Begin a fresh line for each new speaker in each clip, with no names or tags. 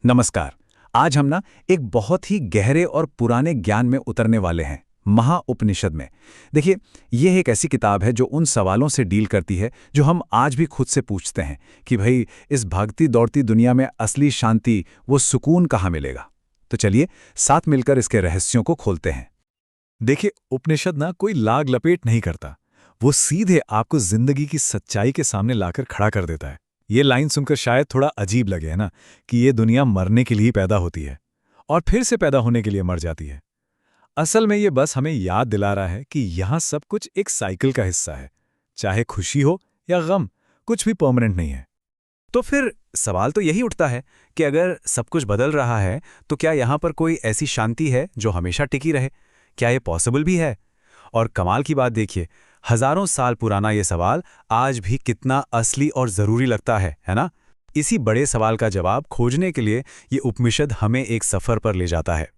नमस्कार। आज हम ना एक बहुत ही गहरे और पुराने ज्ञान में उतरने वाले हैं, महाउपनिषद में। देखिए, ये एक ऐसी किताब है जो उन सवालों से डील करती है जो हम आज भी खुद से पूछते हैं कि भाई, इस भागती दौड़ती दुनिया में असली शांति, वो सुकून कहाँ मिलेगा। तो चलिए साथ मिलकर इसके रहस्यों को खोलते हैं।
देखिए, उपनिषद ना कोई लाग लपेट नहीं करता। वो सीधे आपको जिंदगी की सच्चाई के सामने लाकर खड़ा कर देता है। ये लाइन सुनकर शायद थोड़ा अजीब लगे, है ना, कि ये दुनिया मरने के लिए पैदा होती है और फिर से पैदा होने के लिए मर जाती है। असल में ये बस हमें याद दिला रहा है कि यहाँ सब कुछ एक साइकिल का हिस्सा है। चाहे खुशी हो या गम, कुछ भी परमानेंट नहीं है।
तो फिर सवाल तो यही उठता है कि अगर सब कुछ बदल रहा है, तो क्या यहाँ पर कोई ऐसी शांति है जो हमेशा टिकी रहे? क्या ये पॉसिबल भी है? और कमाल की बात देखिए, हजारों साल पुराना ये सवाल आज भी कितना असली और ज़रूरी लगता है ना? इसी बड़े सवाल का जवाब खोजने के लिए ये उपनिषद हमें एक सफ़र पर ले जाता है।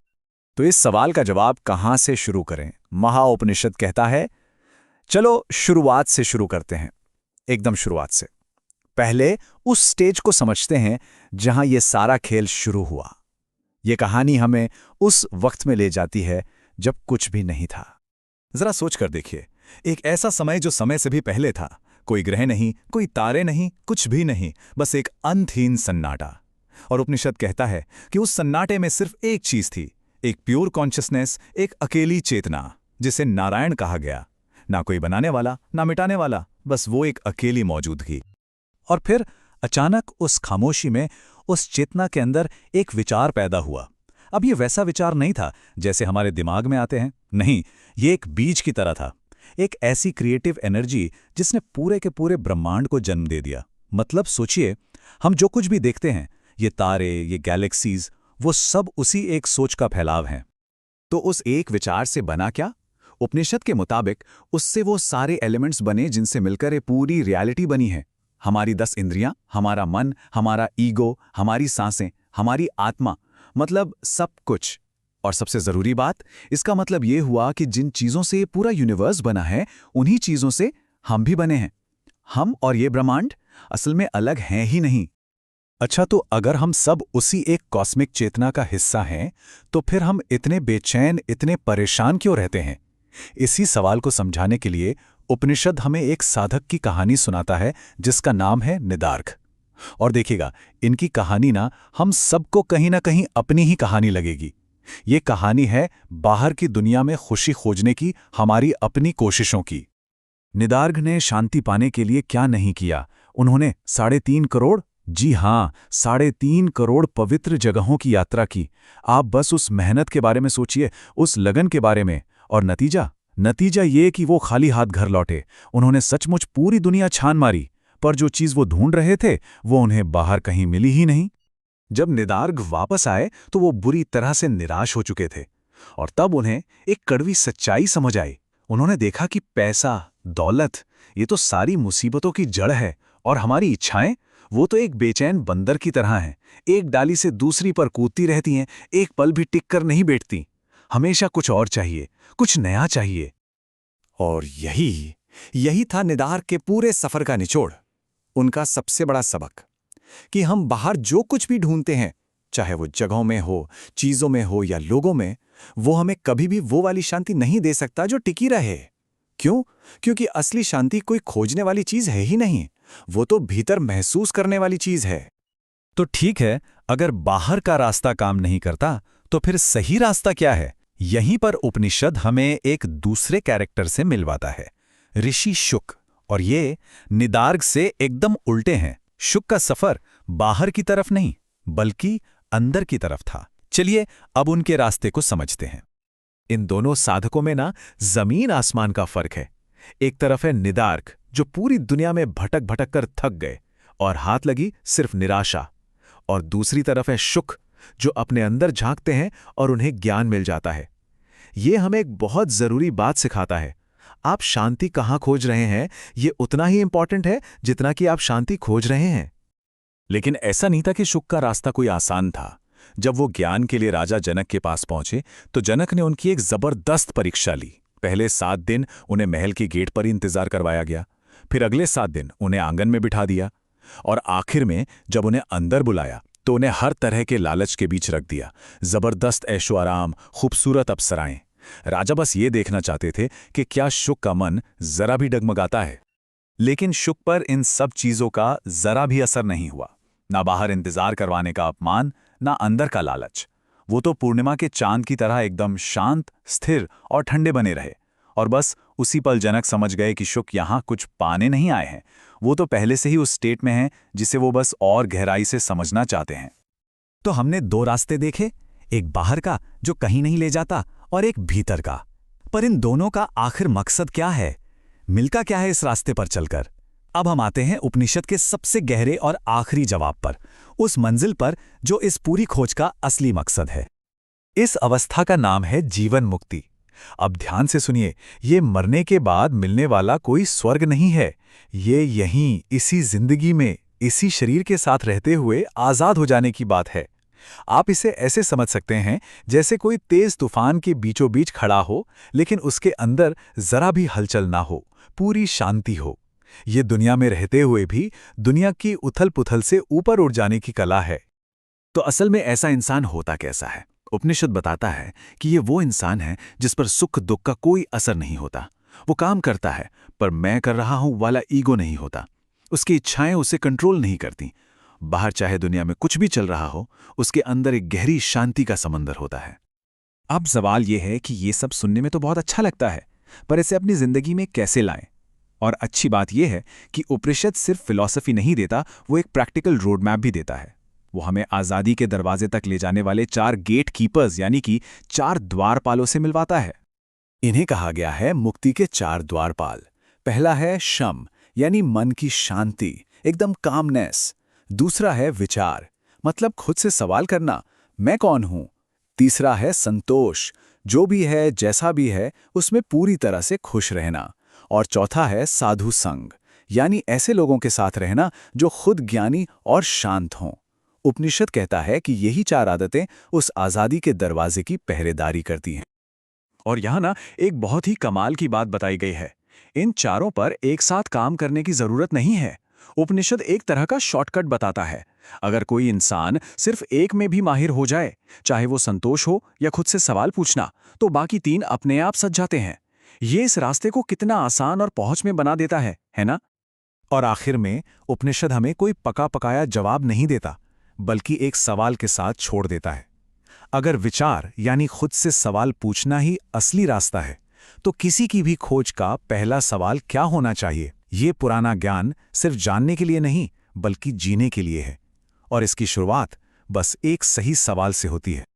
तो इस सवाल का जवाब कहाँ से शुरू करें? महाउपनिषद कहता है, चलो शुरुआत से शुरू करते हैं। एकदम शुरुआत से। पहले उस स्टेज को समझते हैं जहां ये सारा खेल शुरू हुआ। ये कहानी हमें उस वक्त में ले जाती है जब कुछ भी नहीं था। जरा सोच कर देखिए, एक ऐसा समय जो समय से भी पहले था। कोई ग्रह नहीं, कोई तारे नहीं, कुछ भी नहीं, बस एक अंतहीन सन्नाटा। और उपनिषद कहता है कि उस सन्नाटे में सिर्फ एक चीज थी, एक प्योर कॉन्शियसनेस, एक अकेली चेतना, जिसे नारायण कहा गया। ना कोई बनाने वाला, ना मिटाने वाला, बस वो एक अकेली मौजूदगी। और फिर अचानक उस खामोशी में, उस चेतना के अंदर एक विचार पैदा हुआ। अब ये वैसा विचार नहीं था जैसे हमारे दिमाग में आते हैं। नहीं, ये एक बीज की तरह था। एक ऐसी क्रिएटिव एनर्जी जिसने पूरे के पूरे ब्रह्मांड को जन्म दे दिया। मतलब सोचिए, हम जो कुछ भी देखते हैं, ये तारे, ये गैलेक्सीज, वो सब उसी एक सोच का फैलाव हैं। तो उस एक विचार से बना क्या? उपनिषद के मुताबिक उससे वो सारे एलिमेंट्स बने जिनसे मिलकर ये पूरी रियलिटी बनी है। हमारी 10 इंद्रियां, हमारा मन, हमारा ईगो, हमारी सांसें, हमारी आत्मा, मतलब सब कुछ। और सबसे जरूरी बात, इसका मतलब ये हुआ कि जिन चीजों से ये पूरा यूनिवर्स बना है, उन्हीं चीजों से हम भी बने हैं। हम और ये ब्रह्मांड असल में अलग हैं ही नहीं। अच्छा, तो अगर हम सब उसी एक कॉस्मिक चेतना का हिस्सा हैं, तो फिर हम इतने बेचैन, इतने परेशान क्यों रहते हैं? इसी सवाल को समझाने के लिए उपनिषद हमें एक साधक की कहानी सुनाता है जिसका नाम है निदार्घ। और देखिएगा, इनकी कहानी ना हम सबको कहीं ना कहीं अपनी ही कहानी लगेगी। ये कहानी है बाहर की दुनिया में खुशी खोजने की, हमारी अपनी कोशिशों की। निदार्घ ने शांति पाने के लिए क्या नहीं किया। उन्होंने 3.5 करोड़, जी हां, 3.5 करोड़ पवित्र जगहों की यात्रा की। आप बस उस मेहनत के बारे में सोचिए, उस लगन के बारे में। और नतीजा ये कि वो खाली हाथ घर लौटे। उन्होंने सचमुच पूरी दुनिया छान मारी, पर जो चीज वो ढूंढ रहे थे वो उन्हें बाहर कहीं मिली ही नहीं। जब निदार्घ वापस आए तो वो बुरी तरह से निराश हो चुके थे। और तब उन्हें एक कड़वी सच्चाई समझ आई। उन्होंने देखा कि पैसा, दौलत, ये तो सारी मुसीबतों की जड़ है। और हमारी इच्छाएं, वो तो एक बेचैन बंदर की तरह हैं। एक डाली से दूसरी पर कूदती रहती हैं, एक पल भी टिक कर नहीं बैठती। हमेशा कुछ और चाहिए, कुछ नया चाहिए। और यही था निदार्घ के पूरे सफर का निचोड़। उनका सबसे बड़ा सबक कि हम बाहर जो कुछ भी ढूंढते हैं, चाहे वो जगहों में हो, चीजों में हो या लोगों में, वो हमें कभी भी वो वाली शांति नहीं दे सकता जो टिकी रहे। क्यों? क्योंकि असली शांति कोई खोजने वाली चीज है ही नहीं, वो तो भीतर महसूस करने वाली चीज है। तो ठीक है, अगर बाहर का रास्ता काम नहीं करता, तो फिर सही रास्ता क्या है? यहीं पर उपनिषद हमें एक दूसरे कैरेक्टर से मिलवाता है, ऋषि शुक। और ये निदार्घ से एकदम उल्टे हैं। शुक का सफर बाहर की तरफ नहीं, बल्कि अंदर की तरफ था। चलिए अब उनके रास्ते को समझते हैं। इन दोनों साधकों में ना जमीन आसमान का फर्क है। एक तरफ है निदार्घ, जो पूरी दुनिया में भटक भटक कर थक गए और हाथ लगी सिर्फ निराशा। और दूसरी तरफ है शुक, जो अपने अंदर झांकते हैं और उन्हें ज्ञान मिल जाता है। ये हमें एक बहुत जरूरी बात सिखाता है। आप शांति कहाँ खोज रहे हैं, ये उतना ही इंपॉर्टेंट है जितना कि आप शांति खोज रहे हैं। लेकिन ऐसा नहीं था कि शुक का रास्ता कोई आसान था। जब वो ज्ञान के लिए राजा जनक के पास पहुंचे, तो जनक ने उनकी एक जबरदस्त परीक्षा ली। पहले 7 दिन उन्हें महल के गेट पर ही इंतजार करवाया गया। फिर अगले 7 दिन उन्हें आंगन में बिठा दिया। और आखिर में जब उन्हें अंदर बुलाया, तो उन्हें हर तरह के लालच के बीच रख दिया। जबरदस्त ऐशो आराम, खूबसूरत अप्सराएं। राजा बस ये देखना चाहते थे कि क्या शुक का मन जरा भी डगमगाता है। लेकिन शुक पर इन सब चीजों का जरा भी असर नहीं हुआ। ना बाहर इंतजार करवाने का अपमान, ना अंदर का लालच। वो तो पूर्णिमा के चांद की तरह एकदम शांत, स्थिर और ठंडे बने रहे। और बस उसी पल जनक समझ गए कि शुक यहाँ कुछ पाने नहीं आए हैं। वो तो पहले से ही उस स्टेट में हैं जिसे वो बस और गहराई से समझना चाहते हैं।
तो हमने दो रास्ते देखे, एक बाहर का जो कहीं नहीं ले जाता और एक भीतर का। पर इन दोनों का आखिर मकसद क्या है? मिलता क्या है इस रास्ते पर चलकर? अब हम आते हैं उपनिषद के सबसे गहरे और आखिरी जवाब पर, उस मंजिल पर जो इस पूरी खोज का असली मकसद है। इस अवस्था का नाम है जीवन मुक्ति। अब ध्यान से सुनिए, ये मरने के बाद मिलने वाला कोई स्वर्ग नहीं है। ये यहीं, इसी जिंदगी में, इसी शरीर के साथ रहते हुए आजाद हो जाने की बात है। आप इसे ऐसे समझ सकते हैं जैसे कोई तेज तूफान के बीचों बीच खड़ा हो, लेकिन उसके अंदर जरा भी हलचल ना हो, पूरी शांति हो। ये दुनिया में रहते हुए भी दुनिया की उथल-पुथल से ऊपर उठ जाने की कला है। तो असल में ऐसा इंसान होता कैसा है? उपनिषद बताता है कि ये वो इंसान है जिस पर सुख दुख का कोई असर नहीं होता। वो काम करता है, पर मैं कर रहा हूं वाला ईगो नहीं होता। उसकी इच्छाएं उसे कंट्रोल नहीं करती। बाहर चाहे दुनिया में कुछ भी चल रहा हो, उसके अंदर एक गहरी शांति का समंदर होता है। अब सवाल यह है कि ये सब सुनने में तो बहुत अच्छा लगता है, पर इसे अपनी जिंदगी में कैसे लाएं? और अच्छी बात यह है कि उपनिषद सिर्फ फिलॉसफी नहीं देता, वो एक प्रैक्टिकल रोड मैप भी देता है। वो हमें आज़ादी के दरवाजे तक ले जाने वाले 4 गेट कीपर्स यानी कि 4 द्वारपालों से मिलवाता है। इन्हें कहा गया है मुक्ति के 4 द्वारपाल। पहला है शम, यानी मन की शांति, एकदम कामनेस। दूसरा है विचार, मतलब खुद से सवाल करना, मैं कौन हूं। तीसरा है संतोष, जो भी है जैसा भी है उसमें पूरी तरह से खुश रहना। और चौथा है साधु संग, यानी ऐसे लोगों के साथ रहना जो खुद ज्ञानी और शांत हों। उपनिषद कहता है कि यही 4 आदतें उस आज़ादी के दरवाजे की पहरेदारी करती हैं। और यहाँ ना एक बहुत ही कमाल की बात बताई गई है। इन चारों पर एक साथ काम करने की जरूरत नहीं है। उपनिषद एक तरह का शॉर्टकट बताता है। अगर कोई इंसान सिर्फ एक में भी माहिर हो जाए, चाहे वो संतोष हो या खुद से सवाल पूछना, तो बाकी 3 अपने आप सज जाते हैं। ये इस रास्ते को कितना आसान और पहुंच में बना देता है ना? और आखिर में उपनिषद हमें कोई पका पकाया जवाब नहीं देता, बल्कि एक सवाल के साथ छोड़ देता है। अगर विचार यानी खुद से सवाल पूछना ही असली रास्ता है, तो किसी की भी खोज का पहला सवाल क्या होना चाहिए? ये पुराना ज्ञान सिर्फ जानने के लिए नहीं, बल्कि जीने के लिए है। और इसकी शुरुआत बस एक सही सवाल से होती है।